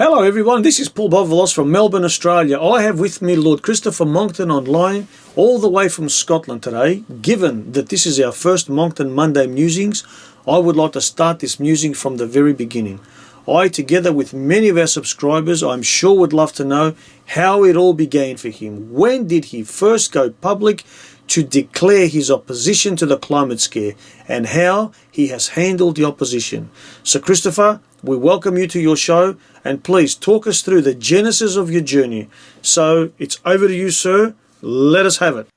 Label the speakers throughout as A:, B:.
A: Hello everyone, this is Paul Bovalos from Melbourne, Australia. I have with me Lord Christopher Monckton online, all the way from Scotland today. Given that this is our first Monckton Monday Musings, I would like to start this musing from the very beginning. I, together with many of our subscribers, I'm sure would love to know how it all began for him. When did he first go public to declare his opposition to the climate scare, and how he has handled the opposition? So Christopher, we welcome you to your show, and please talk us through the genesis of your journey. So it's over to you, sir. Let us have it.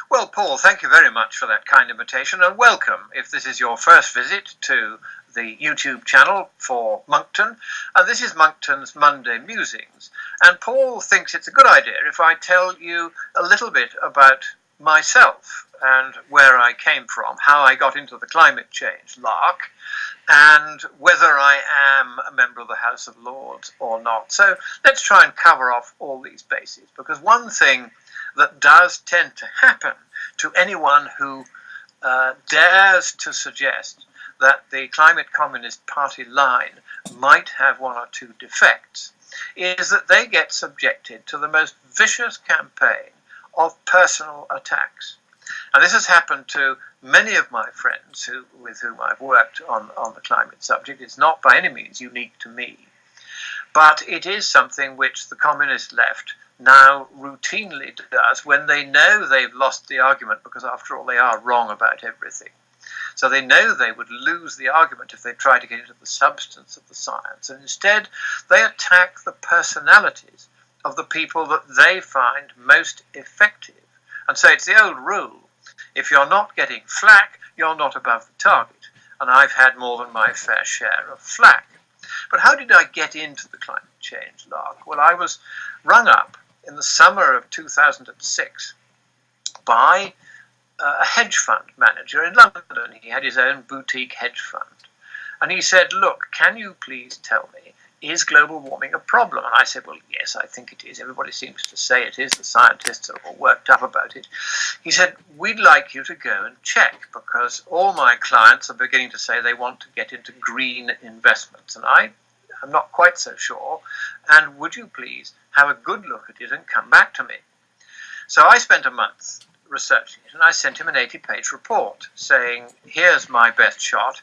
B: Well, Paul, thank you very much for that kind invitation, and welcome if this is your first visit to the YouTube channel for Monckton. And this is Monckton's Monday Musings. And Paul thinks it's a good idea if I tell you a little bit about myself and where I came from, how I got into the climate change lark, and whether I am a member of the House of Lords or not. So let's try and cover off all these bases, because one thing that does tend to happen to anyone who dares to suggest that the Climate Communist Party line might have one or two defects is that they get subjected to the most vicious campaign of personal attacks. And this has happened to many of my friends with whom I've worked on the climate subject. It's not by any means unique to me, but it is something which the communist left now routinely does when they know they've lost the argument, because after all they are wrong about everything. So they know they would lose the argument if they try to get into the substance of the science, and instead they attack the personalities of the people that they find most effective. And so it's the old rule: if you're not getting flack, you're not above the target. And I've had more than my fair share of flack. But how did I get into the climate change lark? Well, I was rung up in the summer of 2006 by a hedge fund manager in London. He had his own boutique hedge fund. And he said, "Look, can you please tell me, is global warming a problem?" And I said, "Well, yes, I think it is. Everybody seems to say it is. The scientists are all worked up about it." He said, "We'd like you to go and check, because all my clients are beginning to say they want to get into green investments. And I'm not quite so sure. And would you please have a good look at it and come back to me?" So I spent a month researching it, and I sent him an 80-page report saying, "Here's my best shot.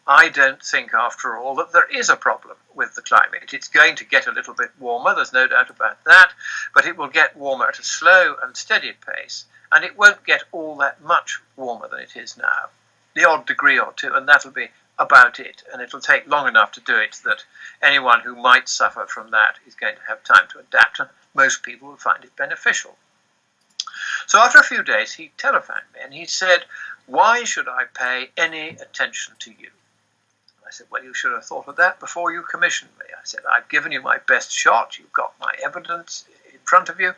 B: I don't think, after all, that there is a problem with the climate. It's going to get a little bit warmer, there's no doubt about that, but it will get warmer at a slow and steady pace, and it won't get all that much warmer than it is now. The odd degree or two, and that'll be about it, and it'll take long enough to do it that anyone who might suffer from that is going to have time to adapt, and most people will find it beneficial." So after a few days, he telephoned me, and he said, "Why should I pay any attention to you?" I said, "Well, you should have thought of that before you commissioned me." I said, "I've given you my best shot. You've got my evidence in front of you."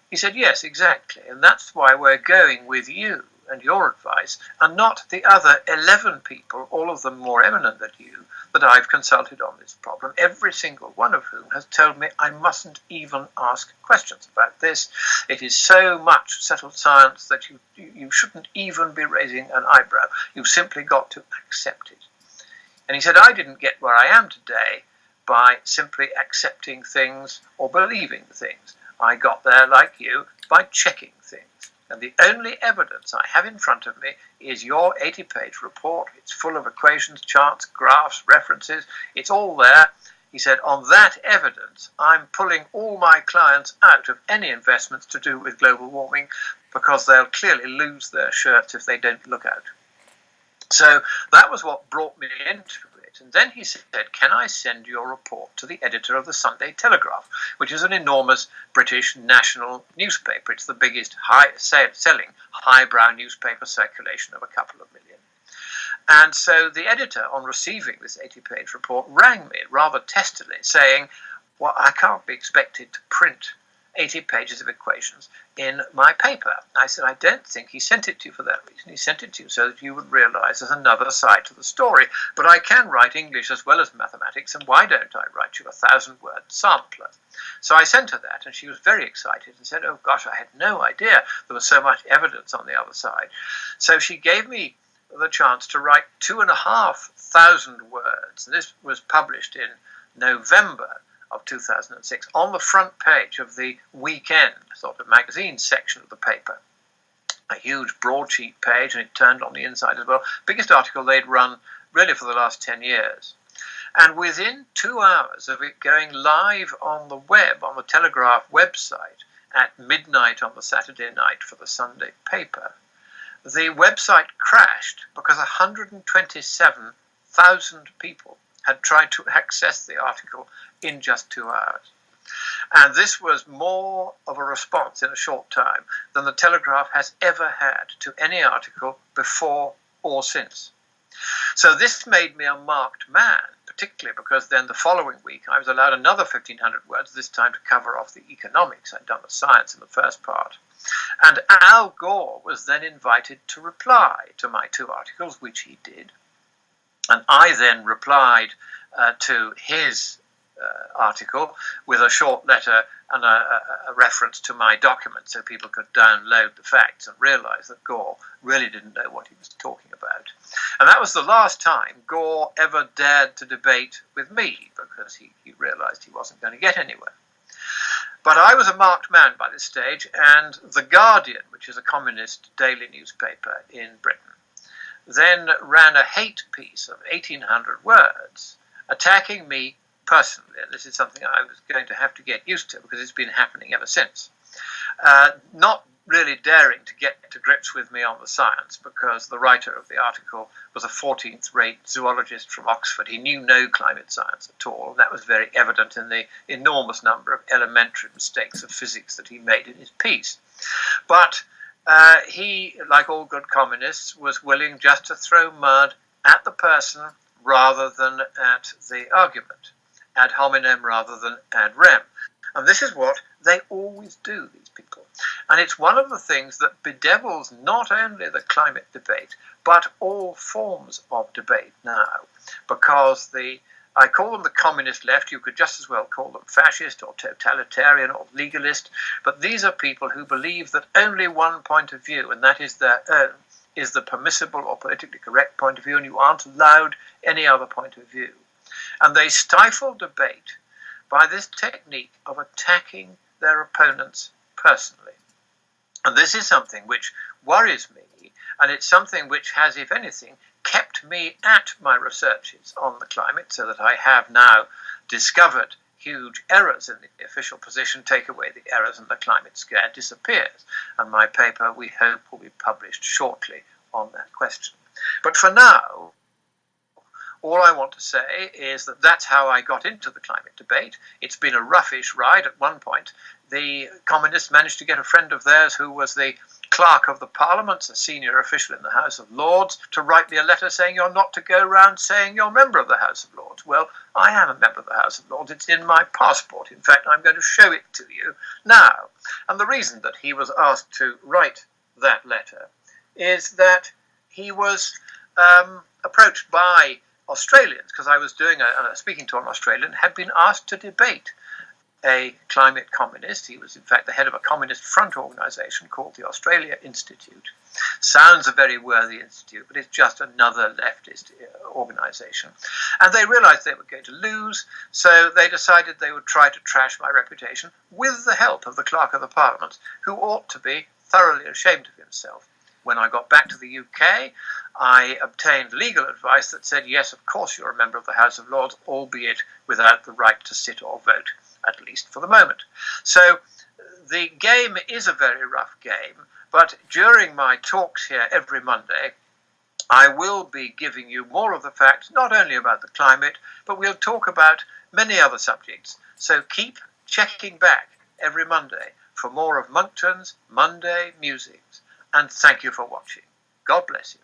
B: He said, "Yes, exactly. And that's why we're going with you and your advice, and not the other 11 people, all of them more eminent than you, that I've consulted on this problem, every single one of whom has told me I mustn't even ask questions about this. It is so much settled science that you shouldn't even be raising an eyebrow. You've simply got to accept it." And he said, "I didn't get where I am today by simply accepting things or believing things. I got there, like you, by checking things. And the only evidence I have in front of me is your 80-page report. It's full of equations, charts, graphs, references. It's all there." He said, "On that evidence, I'm pulling all my clients out of any investments to do with global warming, because they'll clearly lose their shirts if they don't look out." So that was what brought me into it. And then he said, "Can I send your report to the editor of the Sunday Telegraph, which is an enormous British national newspaper. It's the biggest selling highbrow newspaper circulation of a couple of million." And so the editor, on receiving this 80-page report, rang me rather testily, saying, "Well, I can't be expected to print 80 pages of equations in my paper." I said, "I don't think he sent it to you for that reason. He sent it to you so that you would realize there's another side to the story. But I can write English as well as mathematics, and why don't I write you a 1,000-word sampler?" So I sent her that, and she was very excited and said, "Oh gosh, I had no idea there was so much evidence on the other side." So she gave me the chance to write 2,500 words. And this was published in November of 2006 on the front page of the weekend sort of magazine section of the paper. A huge broadsheet page, and it turned on the inside as well. Biggest article they'd run really for the last 10 years. And within 2 hours of it going live on the web, on the Telegraph website, at midnight on the Saturday night for the Sunday paper, the website crashed because 127,000 people had tried to access the article in just 2 hours. And this was more of a response in a short time than the Telegraph has ever had to any article before or since. So this made me a marked man, particularly because then the following week I was allowed another 1,500 words, this time to cover off the economics. I'd done the science in the first part. And Al Gore was then invited to reply to my 2 articles, which he did. And I then replied to his article with a short letter and a reference to my document so people could download the facts and realize that Gore really didn't know what he was talking about. And that was the last time Gore ever dared to debate with me, because he realized he wasn't going to get anywhere. But I was a marked man by this stage, and The Guardian, which is a communist daily newspaper in Britain, then ran a hate piece of 1,800 words attacking me personally. And this is something I was going to have to get used to, because it's been happening ever since. Not really daring to get to grips with me on the science, because the writer of the article was a 14th-rate zoologist from Oxford. He knew no climate science at all, and that was very evident in the enormous number of elementary mistakes of physics that he made in his piece. But he, like all good communists, was willing just to throw mud at the person rather than at the argument, ad hominem rather than ad rem. And this is what they always do, these people. And it's one of the things that bedevils not only the climate debate, but all forms of debate now. Because I call them the communist left, you could just as well call them fascist or totalitarian or legalist, but these are people who believe that only one point of view, and that is their own, is the permissible or politically correct point of view, and you aren't allowed any other point of view. And they stifle debate by this technique of attacking their opponents personally. And this is something which worries me, and it's something which has, if anything, kept me at my researches on the climate, so that I have now discovered huge errors in the official position. Take away the errors and the climate scare disappears. And my paper, we hope, will be published shortly on that question. But for now, all I want to say is that that's how I got into the climate debate. It's been a roughish ride. At one point, the communists managed to get a friend of theirs who was the clerk of the Parliament, a senior official in the House of Lords, to write me a letter saying you're not to go round saying you're a member of the House of Lords. Well, I am a member of the House of Lords. It's in my passport. In fact, I'm going to show it to you now. And the reason that he was asked to write that letter is that he was approached by Australians, because I was doing speaking to an Australian, had been asked to debate a climate communist. He was, in fact, the head of a communist front organisation called the Australia Institute. Sounds a very worthy institute, but it's just another leftist organisation. And they realised they were going to lose, so they decided they would try to trash my reputation with the help of the Clerk of the Parliament, who ought to be thoroughly ashamed of himself. When I got back to the UK, I obtained legal advice that said, yes, of course you're a member of the House of Lords, albeit without the right to sit or vote, at least for the moment. So the game is a very rough game, but during my talks here every Monday, I will be giving you more of the facts, not only about the climate, but we'll talk about many other subjects. So keep checking back every Monday for more of Monckton's Monday Musings. And thank you for watching. God bless you.